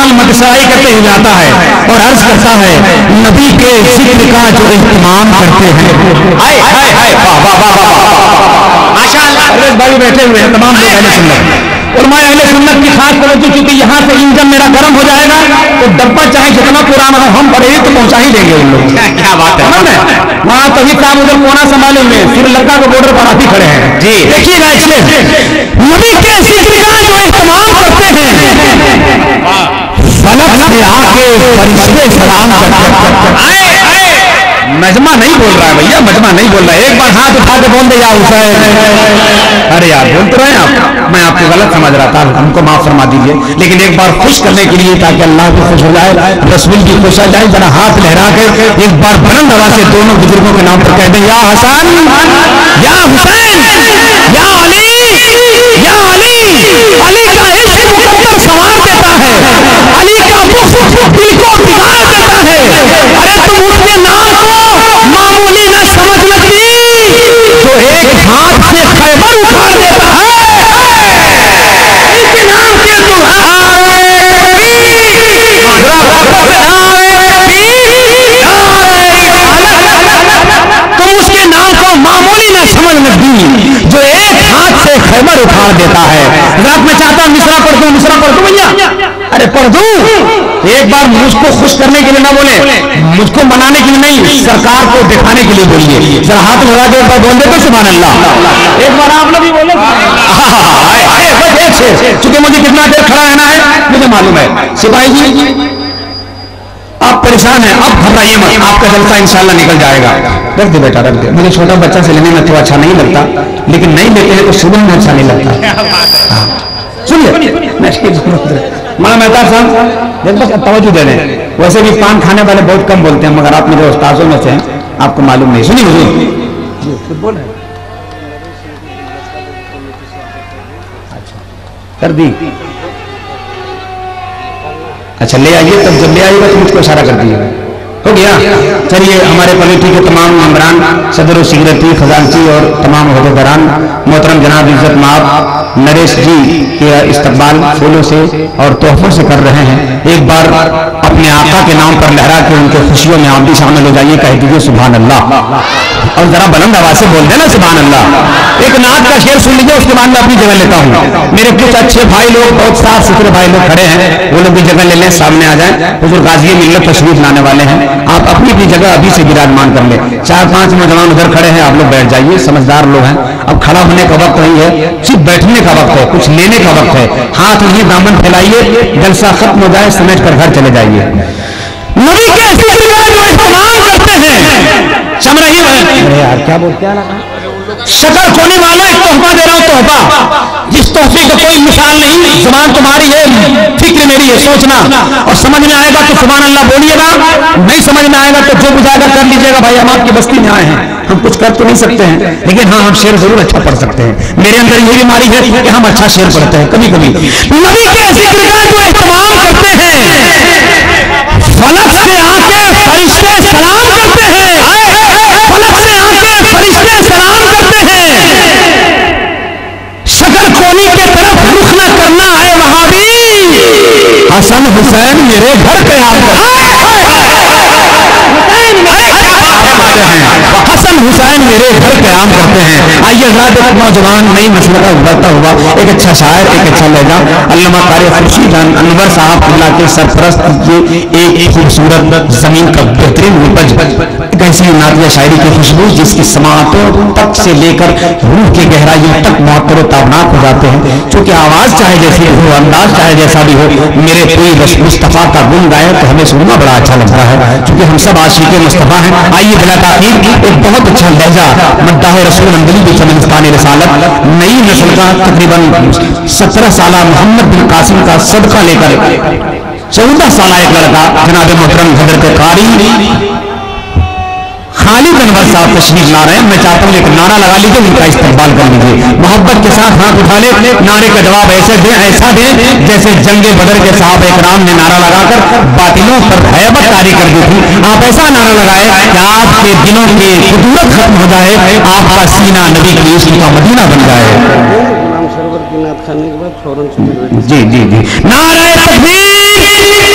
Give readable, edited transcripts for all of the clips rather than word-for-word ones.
अव्वल मदसाई करते हुए आता है और अर्ज करता है नबी के जिक्र का जो इहतमाम करते हैं। हाय हाय हाय वाह वाह वाह वाह माशाअल्लाह। भाई बैठे हुए हैं तमाम लोग अहले सुन्नत, उलमा अहले सुन्नत की खास तवज्जो, क्योंकि यहाँ से इंजन मेरा गर्म हो जाएगा तो डब्बा चाहे जितना पुराना हो हम बड़े तो पहुंचा ही देंगे उन लोग। क्या बात है। वहाँ तभी साहब उधर कोना संभाले हुए श्रीलंका के बॉर्डर पर आप ही खड़े हैं जी। देखिएगा इसमें नबी के जिक्र का जो इस्तेमाल करते हैं, फलक से आके फरिश्ते सलाम करते। मजमा नहीं बोल रहा है भैया, मजमा नहीं बोल रहा है। एक बार हाथ उठा के बोल दे या हुसैन। अरे यार बोल तो रहे हैं आप, मैं आपको गलत समझ रहा था, हमको माफ फरमा दीजिए। लेकिन एक बार खुश करने के लिए ताकि अल्लाह भी खुश हो जाए, रसूल भी खुश हो जाए, जरा हाथ लहरा के एक बार बुलंद आवाज से दोनों बुजुर्गों के नाम पर कह दें, या हसन या हुसैन या अली या अली। अली का इश्क मुकद्दर संवार देता है, अली का बुग़्ज़ दिल को बिगाड़ देता है। अरे तुम उसके नाम को मामूली न समझ लगती जो एक हाथ से खैबर उखाड़ देता है। इसके नाम के तुम उसके नाम को मामूली न समझ लगती जो एक हाथ से खैबर उखाड़ देता है। रात में चाहता हूं मिसरा पढ़ दूं भैया। अरे पढ़ दूं, एक बार मुझको खुश करने के लिए ना बोले, मुझको मनाने के लिए नहीं, सरकार को दिखाने के लिए बोलिए। जरा हाथ लगा के एक बार बोल दे तो सुभान अल्लाह। एक बार आप लोग भी बोलो। चूंकि मुझे कितना देर खड़ा रहना है मुझे मालूम है। सिपाही जी आप परेशान हैं, अब घबराइए मत, आपका जलसा इंशाल्लाह निकल जाएगा। रख दे बेटा रख दे। मुझे छोटा बच्चा से लेने में तो अच्छा नहीं लगता, लेकिन नहीं लेते हैं तो सुबह में अच्छा नहीं लगता। सुनिए मौलाना मेहताब साहब तवज्जो दे दें। वैसे भी पान खाने वाले बहुत कम बोलते हैं, मगर आप मेरे उस्तादों में से हैं, आपको मालूम नहीं। सुनिए हुजूर कर दी। अच्छा ले आइए, तब जब ले आइएगा तो मुझको इशारा कर दीजिएगा। हो गया। चलिए हमारे कमेटी के तमाम मेंबरान, सदर सेक्रेटरी, खजांची और तमाम अहदेदारान, मोहतरम जनाब इज्जत माब नरेश जी के इस्तकबाल फूलों से और तोहफों से कर रहे हैं। एक बार अपने आका के नाम पर लहरा के उनके खुशियों में आप भी शामिल हो जाइए, कह दीजिए सुभान अल्लाह, और जरा बुलंद आवाज से बोल देना सुभान अल्लाह। एक नात का शेर सुन लीजिए, उसके बाद मैं अपनी जगह लेता हूँ। मेरे कुछ अच्छे भाई लोग, बहुत साफ सुथरे भाई लोग खड़े हैं, वो लोग भी जगह ले लें, सामने आ जाए। हुजूर गाजी मिल्लत तशरीफ लाने वाले हैं, आप अपनी अपनी जगह अभी से विराजमान कर ले। 4-5 नौजवान उधर खड़े हैं, आप लोग बैठ जाइए, समझदार लोग हैं। अब खड़ा होने का वक्त नहीं है, सिर्फ बैठने का वक्त है, कुछ लेने का वक्त है। हाथ नहीं दामन फैलाइए, जलसा खत्म हो जाए समेट कर घर चले जाइए। नबी के जिक्र का जो इस्तेमाल करते हैं, समझ रही है? अरे यार क्या बोल, क्या लगा? शक्ल खोने वाला एक तोहफा दे रहा हूं, तोहफा जिस तोहफे का कोई मिसाल नहीं। जुबान तुम्हारी है, फिक्र मेरी है, सोचना, और समझ में आएगा तो सुभान अल्लाह बोलिएगा, नहीं समझ में आएगा तो जो बुझाएगा कर लीजिएगा। भाई हम आपकी बस्ती में आए हैं, हम कुछ कर तो नहीं सकते हैं, लेकिन हाँ हम शेर जरूर अच्छा पढ़ सकते हैं। मेरे अंदर ये बीमारी है कि हम अच्छा शेर पढ़ते हैं कभी कभी। नबी के जिक्र का जो इस्तेमाल करते हैं, फलक से आके फरिश्ते सलाम करते हैं, फलक से आके फरिश्ते सलाम करते हैं। शक्ल खोनी के तरफ रुख न करना है वहां भी, हसन हुसैन मेरे घर पे हसन हुसैन मेरे घर कयाम करते हैं। आइए एक नौजवान नई नस्ल का उभरता हुआ एक अच्छा शायर, एक अच्छा लहजा, अल्लामा कारी खुर्शीद अनवर साहब अल्लाह के सरपरस्त ये एक खूबसूरत जमीन का बेहतरीन उपज, एक ऐसी नातिया शायरी की खुशबू जिसकी समातों तक से लेकर रूह की गहराइयों तक मुअत्तर ताबनाक हो जाते हैं। क्योंकि आवाज चाहे जैसी हो, अंदाज चाहे जैसा भी हो, मेरे कोई मुस्तफा का गुण गाए तो हमें सुनना बड़ा अच्छा लगता है, क्योंकि हम सब आशिक़े मुस्तफा हैं। आइए बिला ताक़ीद एक बहुत अच्छा लहजा मद्दाह रसूल अंदली भी चमनस्तान रिसालत, नई नस्ल का तकरीबन 17 साल मोहम्मद बिन कासिम का सदका लेकर 14 साल एक लड़का जनाब मोहतरम हज़रत कारी खालिद अनवर साहब तशरीफ ला रहे हैं। मैं चाहता हूँ एक नारा लगा लीजिए, उनका इस्तेमाल कर लीजिए, मोहब्बत के साथ हाथ उठा ले, नारे का जवाब ऐसा दें जैसे जंगे बदर के साहब इकराम ने नारा लगाकर बातिलों पर हैबत तारी कर दी थी। आप ऐसा नारा लगाए कि आपके दिनों की खुदूरत खत्म हो जाए, आपका सीना नबी की इश्क का मदीना बन जाए। जी जी जी, नारे तकबीर,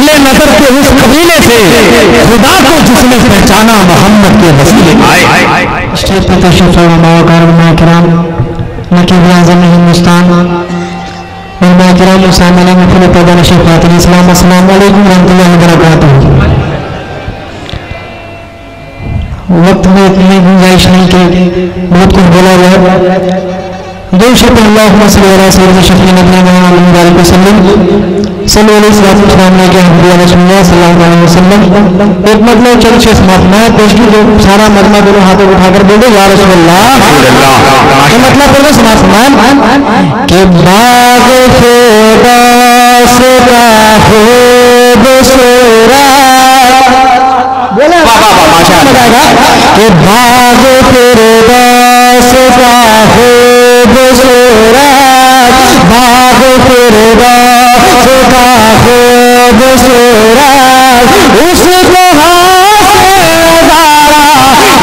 अहले नजर के उस कबीले से खुदा को जिसने पहचाना मोहम्मद के वसीले स्टेज पर तशरीफ फरमा करम नकीब आज़म हिंदुस्तान सामने महफिल पैदा नशीब फातिन इस्लाम अस्सलाम वालेकुम रहमतुल्लाहि व बरकातहू। वक्त में इतनी गुंजाइश नहीं कि बहुत कुछ बोला गया। दो शब्द अल्लाहुम्मा सल्ली अला सय्यिदिना शफ़ीना नबीना मुहम्मद अलैहि वसल्लम सल्लल्लाहु अलैहि वसल्लम। एक मतलब चंद शेष महात्मा पेशगी जो सारा मजमा दोनों हाथों उठाकर बोले या रसूलल्लाह। मतलब बोलो समात्मान के बाग फिरदौस का खूबसूरत बोला माशाअल्लाह के बाग फिरदौस का खूबसूरत बाग फिरदौस का खूबसूरत उसको हासिल नजारा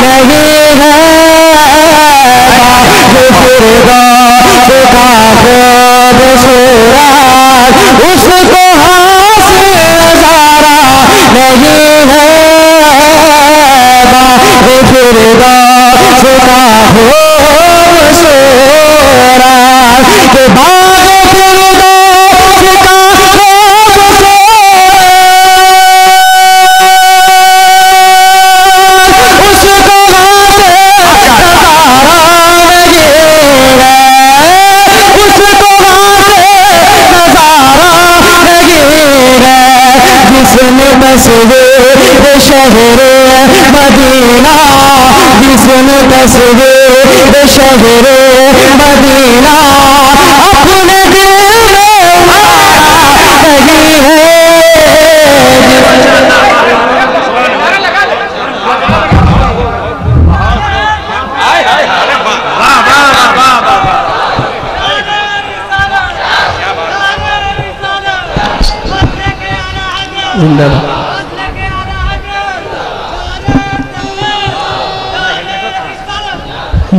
नहीं है बाग फिरदौस का खूबसूरत उसको हासिल नजारा नहीं है बाग फिरदौस का खूबसूरत के बाग फिरदौस का शहर मदीना जिसने तस्वीर शहर मदीना अपने दिल में लगी है। जिंदाबाद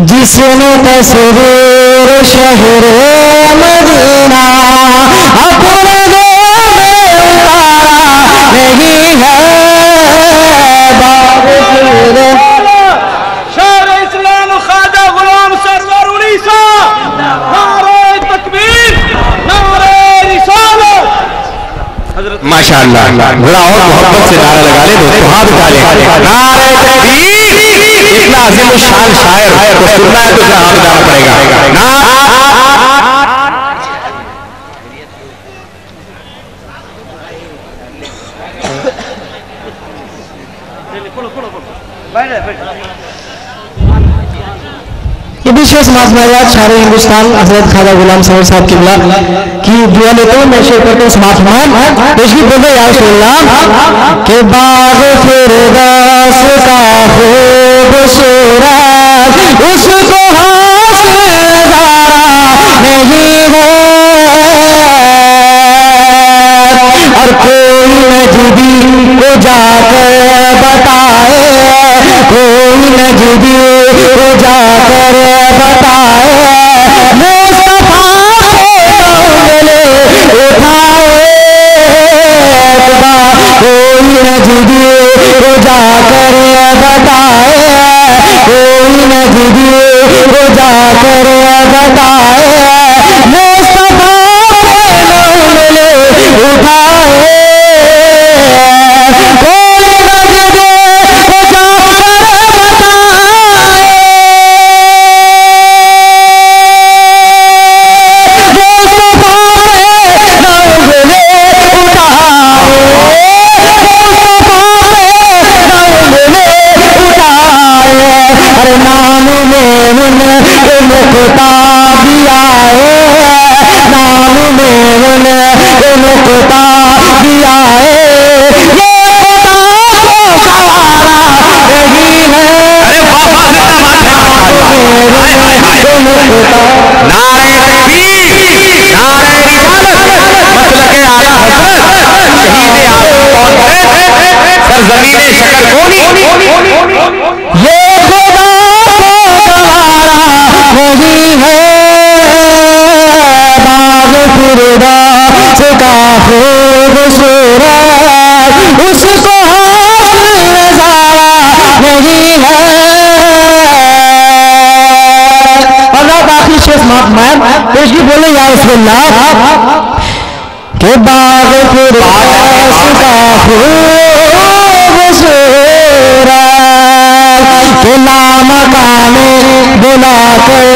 जिसने तस्वीर शहर मदीना अपने दिल में उतारा नहीं है बाग शेर इस्लाम ख्वाजा गुलाम सरवर उड़ीसा नारे तकबीर नारे रिसालत माशाअल्लाह बड़ा और मोहब्बत से नारा लगा ले दोस्तों हाथ उठा ले नारे तकबीर। इतना अजीम शान शायर को सुनना है तो हाथ उठाना पड़ेगा। ये विशेष माजमायात शायर हिंदुस्तान हजरत ख्वाजा गुलाम सरवर साहब किबला की दुआ लेते हुए मैं शेर करता हूँ समात्मान पेशगी बोलते या रसूलल्लाह के बाग फिरदौस का खूबसूरत उसको हासिल नजारा नहीं है और कोई नजदी को जाकर बताए कोई नजदी को जाकर बताए मुस्तफा से उंगली उठाए कोई नजदी को जाकर बताए कोई नजदी को जाकर बताए मुस्तफा से उंगली उठाए कोई नजदी को जाकर फिरदौस का खूबसूरत नहीं है। और आखिरी शेष मैं पेश की बोले या रसूलुल्लाह के बाग फिरदौस का खूबसूरत के लामकाने बुलाकर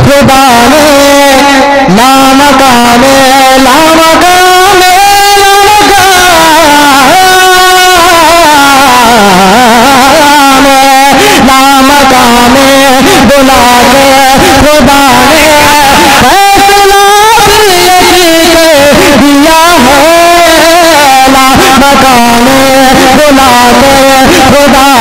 खुदा ने लामकाने लामकाने लामकाने बुलाकर खुदा ने फैसला दिया है। लामकाने बुलाकर खुदा